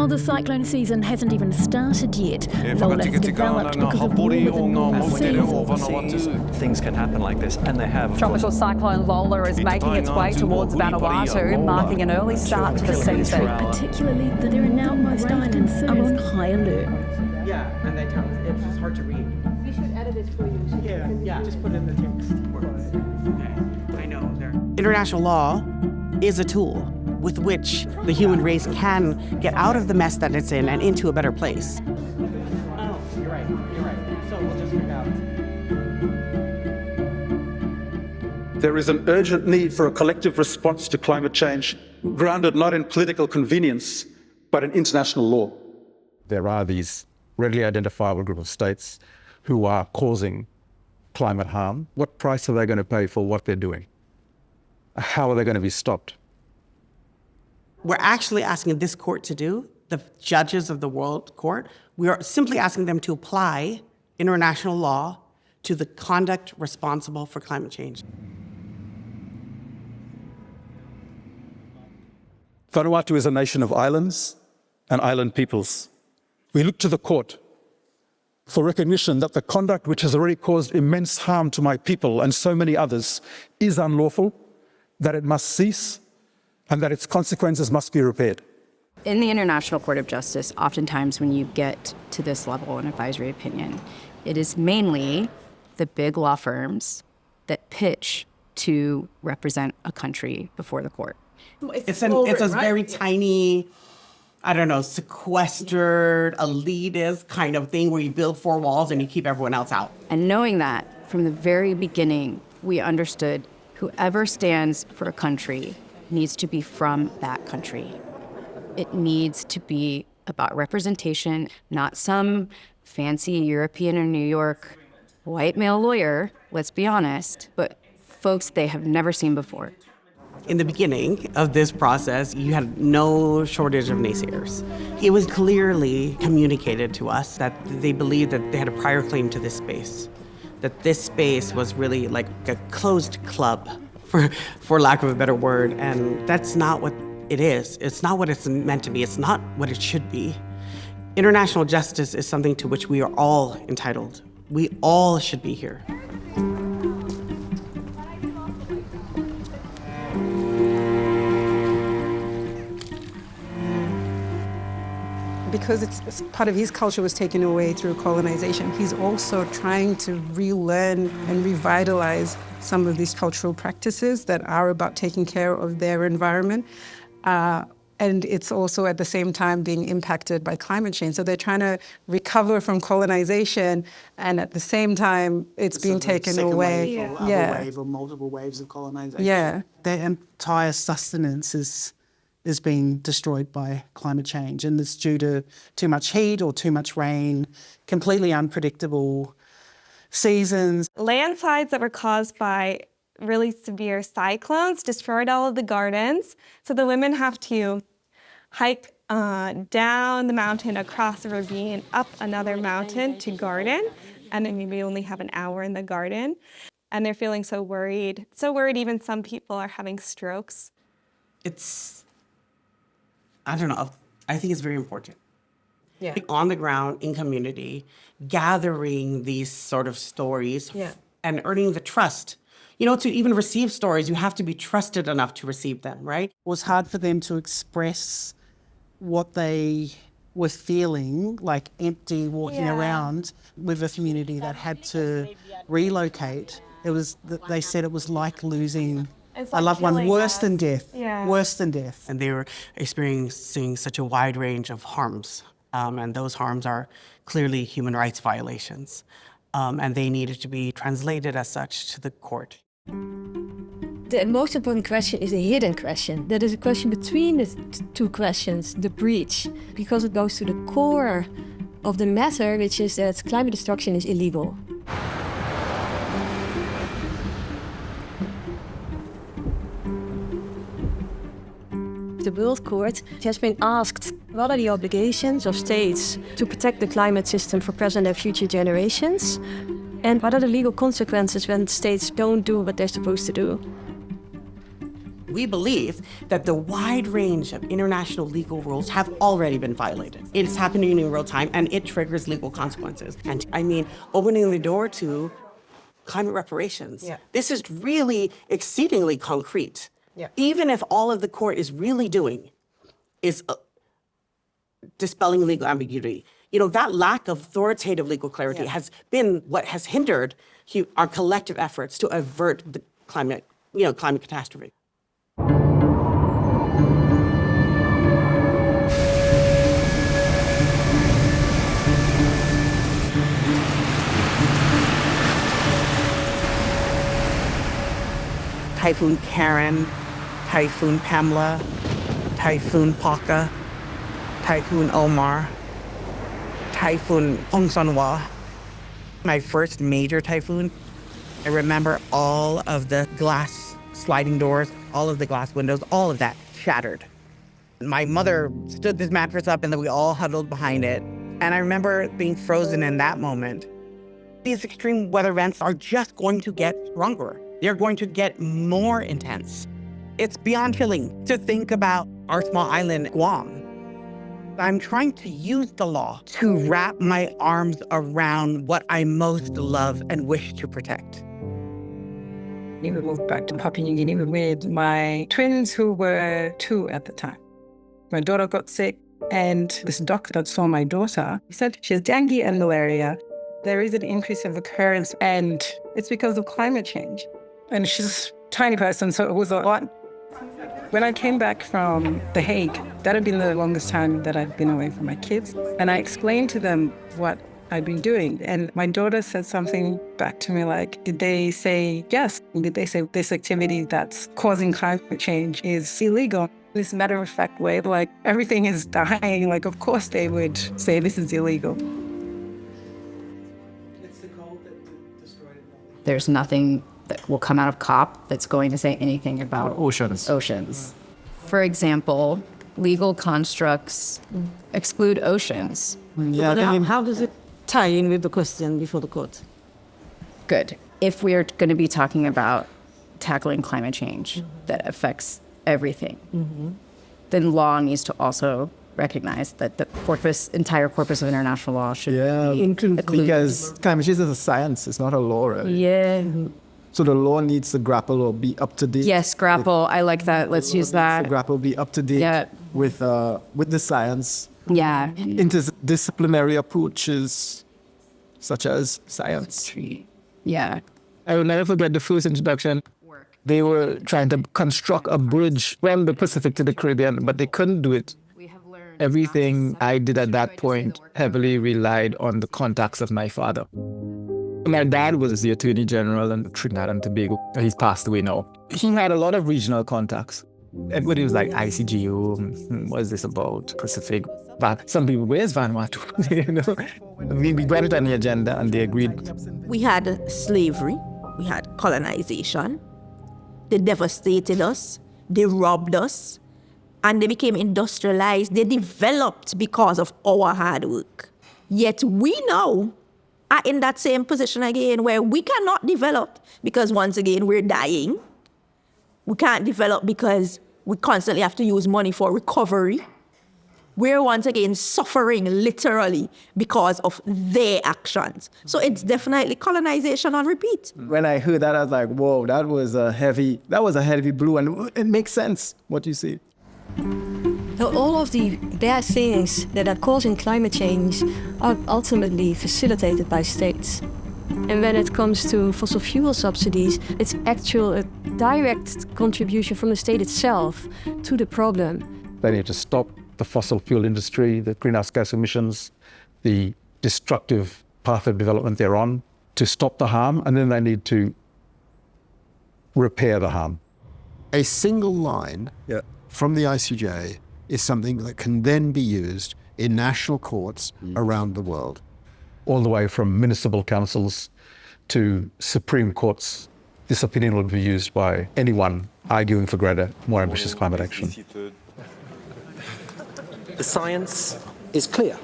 While the cyclone season hasn't even started yet, Lola has developed because of warmer than normal seas. Things can happen like this, and they have. Tropical cyclone Lola is making its way towards Vanuatu, marking an early start to the season. Particularly that there are now most islands are on high alert. Yeah, and they tell us it's just hard to read. We should edit it for you. Yeah, just put in the text. Okay, I know. International law is a tool with which the human race can get out of the mess that it's in and into a better place. Oh, you're right. So we'll just figure out. There is an urgent need for a collective response to climate change, grounded not in political convenience, but in international law. There are these readily identifiable group of states who are causing climate harm. What price are they going to pay for what they're doing? How are they going to be stopped? We're actually asking this court to do, the judges of the World Court, we are simply asking them to apply international law to the conduct responsible for climate change. Vanuatu is a nation of islands and island peoples. We look to the court for recognition that the conduct which has already caused immense harm to my people and so many others is unlawful, that it must cease, and that its consequences must be repaired. In the International Court of Justice, oftentimes when you get to this level in advisory opinion, it is mainly the big law firms that pitch to represent a country before the court. It's a very tiny, I don't know, sequestered, elitist kind of thing where you build four walls and you keep everyone else out. And knowing that, from the very beginning, we understood whoever stands for a country needs to be from that country. It needs to be about representation, not some fancy European or New York white male lawyer, let's be honest, but folks they have never seen before. In the beginning of this process, you had no shortage of naysayers. It was clearly communicated to us that they believed that they had a prior claim to this space, that this space was really like a closed club, for lack of a better word, and that's not what it is. It's not what it's meant to be. It's not what it should be. International justice is something to which we are all entitled. We all should be here. Because it's part of his culture was taken away through colonization, he's also trying to relearn and revitalize some of these cultural practices that are about taking care of their environment. And it's also at the same time being impacted by climate change. So they're trying to recover from colonization, and at the same time, it's being taken away. Wave or multiple waves of colonization. Yeah. Their entire sustenance is being destroyed by climate change, and it's due to too much heat or too much rain, completely unpredictable seasons. Landslides that were caused by really severe cyclones destroyed all of the gardens, so the women have to hike down the mountain, across a ravine, up another mountain to garden, and then maybe only have an hour in the garden. And they're feeling so worried even some people are having strokes. I don't know, I think it's very important. Yeah. On the ground, in community, gathering these sort of stories and earning the trust. You know, to even receive stories, you have to be trusted enough to receive them, right? It was hard for them to express what they were feeling, like empty walking around with a community that had to relocate. They said it was like losing a loved one, worse than death, worse than death. And they were experiencing such a wide range of harms, and those harms are clearly human rights violations, and they needed to be translated as such to the court. The most important question is a hidden question. That is a question between the two questions, the breach, because it goes to the core of the matter, which is that climate destruction is illegal. The World Court has been asked what are the obligations of states to protect the climate system for present and future generations, and what are the legal consequences when states don't do what they're supposed to do. We believe that the wide range of international legal rules have already been violated. It's happening in real time, and it triggers legal consequences. And I mean, opening the door to climate reparations. Yeah. This is really exceedingly concrete. Yeah. Even if all of the court is really doing is dispelling legal ambiguity, that lack of authoritative legal clarity has been what has hindered our collective efforts to avert the climate catastrophe. Typhoon Karen, Typhoon Pamela, Typhoon Paka, Typhoon Omar, Typhoon Ongsanwa. My first major typhoon, I remember all of the glass sliding doors, all of the glass windows, all of that shattered. My mother stood this mattress up and then we all huddled behind it. And I remember being frozen in that moment. These extreme weather events are just going to get stronger. They're going to get more intense. It's beyond chilling to think about our small island, Guam. I'm trying to use the law to wrap my arms around what I most love and wish to protect. We moved back to Papua New Guinea with my twins, who were 2 at the time. My daughter got sick, and this doctor that saw my daughter, he said she has dengue and malaria. There is an increase of occurrence, and it's because of climate change. And she's a tiny person, so it was a lot. When I came back from The Hague, that had been the longest time that I'd been away from my kids. And I explained to them what I'd been doing. And my daughter said something back to me like, did they say yes? Did they say this activity that's causing climate change is illegal? This matter-of-fact way, like everything is dying, like of course they would say this is illegal. There's nothing that will come out of COP that's going to say anything about oceans. For example, legal constructs exclude oceans. Yeah, how does it tie in with the question before the court? Good. If we are going to be talking about tackling climate change that affects everything, then law needs to also recognize that the entire corpus of international law should be included. Because climate change is a science, it's not a law, right? Yeah. So the law needs to grapple or be up to date. Yes, grapple. I like that. Let's use that. To grapple, be up to date with the science. Yeah. Interdisciplinary approaches, such as science. Yeah. I will never forget the first introduction. They were trying to construct a bridge from the Pacific to the Caribbean, but they couldn't do it. Everything I did at that point heavily relied on the contacts of my father. My dad was the Attorney General in Trinidad and Tobago. He's passed away now. He had a lot of regional contacts. Everybody was like, ICJ, what is this about? Pacific. But some people, where's Vanuatu? We went on the agenda and they agreed. We had slavery. We had colonization. They devastated us. They robbed us. And they became industrialized. They developed because of our hard work. Yet we now are in that same position again where we cannot develop because once again we're dying. We can't develop because we constantly have to use money for recovery. We're once again suffering literally because of their actions. So it's definitely colonization on repeat. When I heard that, I was like, whoa, that was a heavy blow, and it makes sense what you see. So all of the bad things that are causing climate change are ultimately facilitated by states. And when it comes to fossil fuel subsidies, it's a direct contribution from the state itself to the problem. They need to stop the fossil fuel industry, the greenhouse gas emissions, the destructive path of development they're on, to stop the harm, and then they need to repair the harm. A single line from the ICJ is something that can then be used in national courts around the world. All the way from municipal councils to Supreme Courts, this opinion will be used by anyone arguing for greater, more ambitious climate action. The science is clear.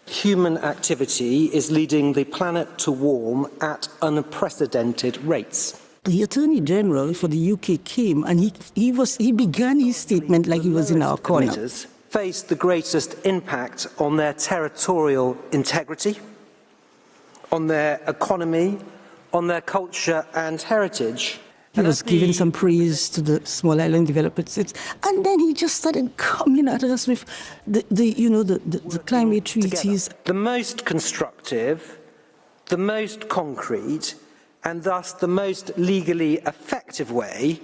Human activity is leading the planet to warm at unprecedented rates. The Attorney General for the UK came and he began his statement like he was in our corner. Face the greatest impact on their territorial integrity, on their economy, on their culture and heritage. He was giving some praise to the small island developers, and then he just started coming at us with the climate treaties. The most constructive, the most concrete, and thus the most legally effective way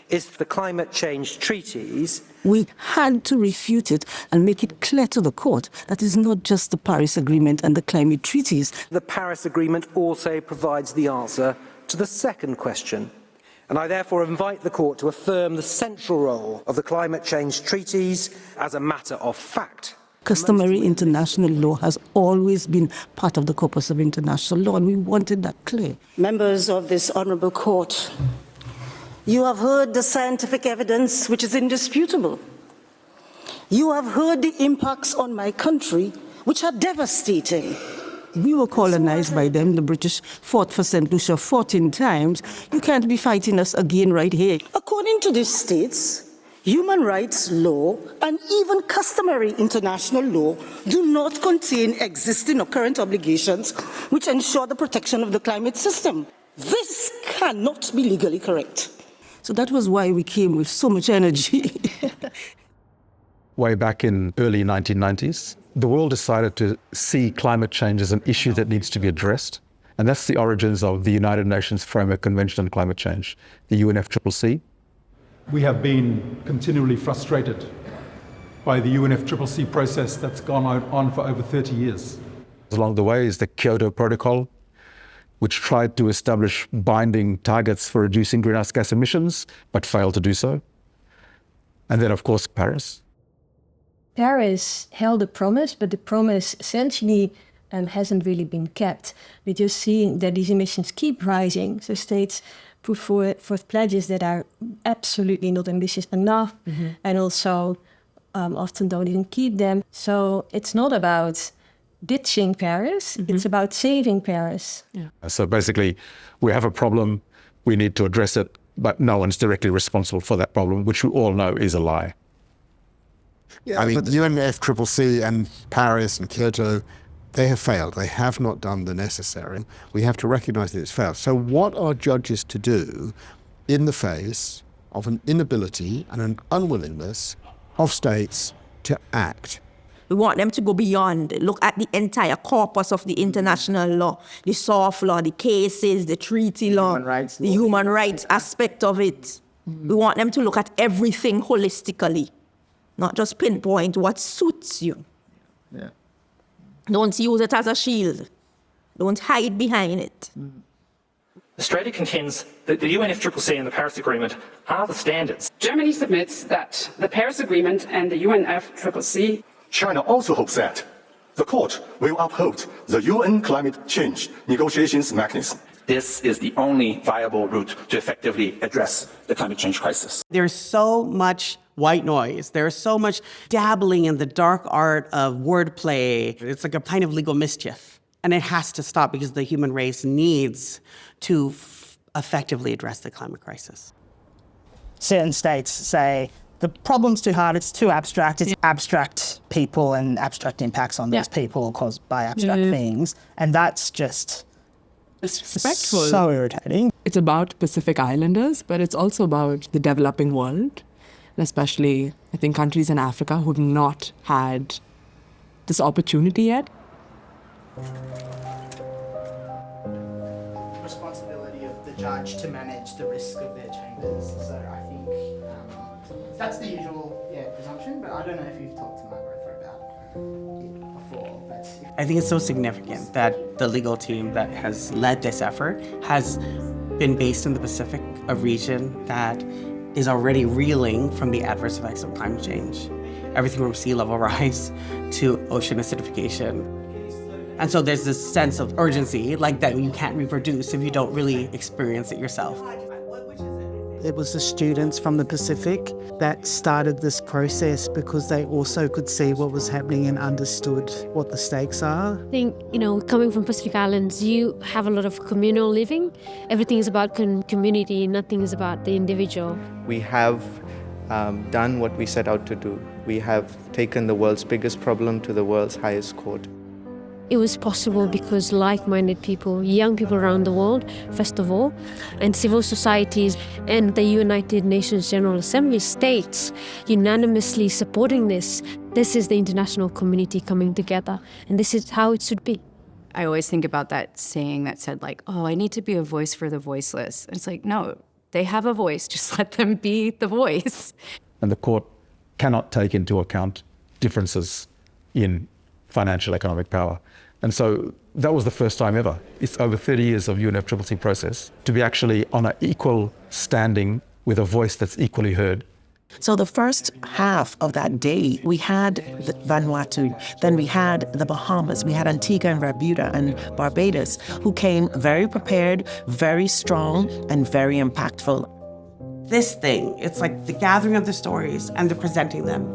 is the climate change treaties. We had to refute it and make it clear to the court that it's not just the Paris Agreement and the climate treaties. The Paris Agreement also provides the answer to the second question. And I therefore invite the court to affirm the central role of the climate change treaties as a matter of fact. Customary international law has always been part of the corpus of international law, and we wanted that clear. Members of this honourable court, you have heard the scientific evidence, which is indisputable. You have heard the impacts on my country, which are devastating. We were colonized by them. The British fought for St. Lucia 14 times. You can't be fighting us again right here. According to these states, human rights law and even customary international law do not contain existing or current obligations which ensure the protection of the climate system. This cannot be legally correct. So that was why we came with so much energy. Way back in early 1990s, the world decided to see climate change as an issue that needs to be addressed. And that's the origins of the United Nations Framework Convention on Climate Change, the UNFCCC. We have been continually frustrated by the UNFCCC process that's gone on for over 30 years. Along the way is the Kyoto Protocol, which tried to establish binding targets for reducing greenhouse gas emissions, but failed to do so. And then, of course, Paris. Paris held a promise, but the promise essentially hasn't really been kept. We just see that these emissions keep rising. So states put forth pledges that are absolutely not ambitious enough, and also often don't even keep them. So it's not about ditching Paris, it's about saving Paris. Yeah. So basically, we have a problem, we need to address it, but no one's directly responsible for that problem, which we all know is a lie. Yeah, I mean, the UNFCCC and Paris and Kyoto, they have failed. They have not done the necessary. We have to recognize that it's failed. So what are judges to do in the face of an inability and an unwillingness of states to act? We want them to go beyond, look at the entire corpus of the international law, the soft law, the cases, the treaty law, the human rights aspect of it. We want them to look at everything holistically, not just pinpoint what suits you. Yeah. Don't use it as a shield. Don't hide behind it. Australia contends that the UNFCCC and the Paris Agreement are the standards. Germany submits that the Paris Agreement and the UNFCCC. China also hopes that the court will uphold the UN climate change negotiations mechanism. This is the only viable route to effectively address the climate change crisis. There's so much white noise. There's so much dabbling in the dark art of wordplay. It's like a kind of legal mischief. And it has to stop because the human race needs to effectively address the climate crisis. Certain states say, the problem's too hard, it's too abstract. It's abstract people and abstract impacts on those people caused by abstract things. And that's just disrespectful. So irritating. It's about Pacific Islanders, but it's also about the developing world, and especially, I think, countries in Africa who've not had this opportunity yet. Responsibility of the judge to manage the risk of their chambers. So I think that's the usual presumption, but I don't know if you've talked to Margaret about it before. But I think it's so significant that the legal team that has led this effort has been based in the Pacific, a region that is already reeling from the adverse effects of climate change. Everything from sea level rise to ocean acidification. And so there's this sense of urgency, like that you can't reproduce if you don't really experience it yourself. It was the students from the Pacific that started this process because they also could see what was happening and understood what the stakes are. I think, coming from Pacific Islands, you have a lot of communal living. Everything is about community, nothing is about the individual. We have done what we set out to do. We have taken the world's biggest problem to the world's highest court. It was possible because like-minded people, young people around the world, first of all, and civil societies and the United Nations General Assembly states unanimously supporting this. This is the international community coming together, and this is how it should be. I always think about that saying that said I need to be a voice for the voiceless. And it's no, they have a voice, just let them be the voice. And the court cannot take into account differences in financial economic power. And so that was the first time ever. It's over 30 years of UNFCCC process to be actually on an equal standing with a voice that's equally heard. So the first half of that day, we had the Vanuatu, then we had the Bahamas, we had Antigua and Barbuda and Barbados, who came very prepared, very strong, and very impactful. This thing, it's like the gathering of the stories and the presenting them.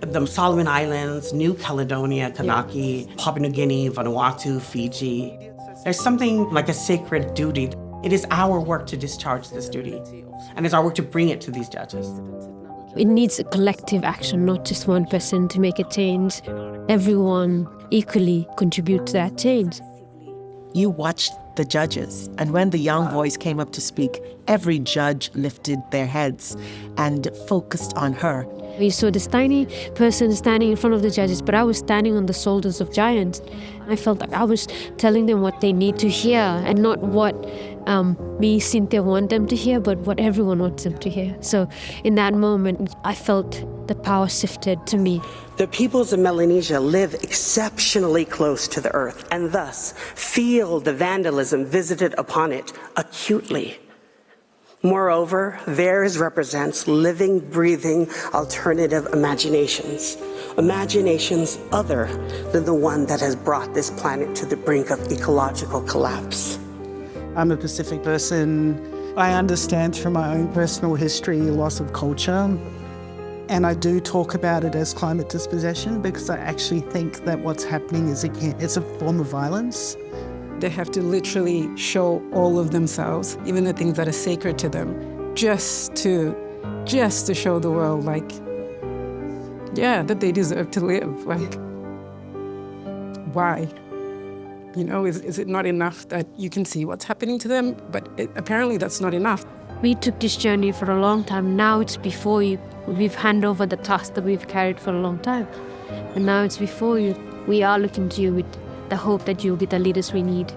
The Solomon Islands, New Caledonia, Kanaki, Papua New Guinea, Vanuatu, Fiji. There's something like a sacred duty. It is our work to discharge this duty, and it's our work to bring it to these judges. It needs a collective action, not just one person to make a change. Everyone equally contribute to that change. You watched the judges, and when the young voice came up to speak, every judge lifted their heads and focused on her. We saw this tiny person standing in front of the judges, but I was standing on the shoulders of giants. I felt like I was telling them what they need to hear, and not what me, Cynthia, want them to hear, but what everyone wants them to hear. So in that moment, I felt the power shifted to me. The peoples of Melanesia live exceptionally close to the earth, and thus feel the vandalism visited upon it acutely. Moreover, theirs represents living, breathing, alternative imaginations. Imaginations other than the one that has brought this planet to the brink of ecological collapse. I'm a Pacific person. I understand from my own personal history loss of culture. And I do talk about it as climate dispossession because I actually think that what's happening is it's a form of violence. They have to literally show all of themselves, even the things that are sacred to them, just to show the world, that they deserve to live. Why? Is it not enough that you can see what's happening to them? But apparently that's not enough. We took this journey for a long time. Now it's before you. We've handed over the task that we've carried for a long time. And now it's before you. We are looking to you with the hope that you'll be the leaders we need.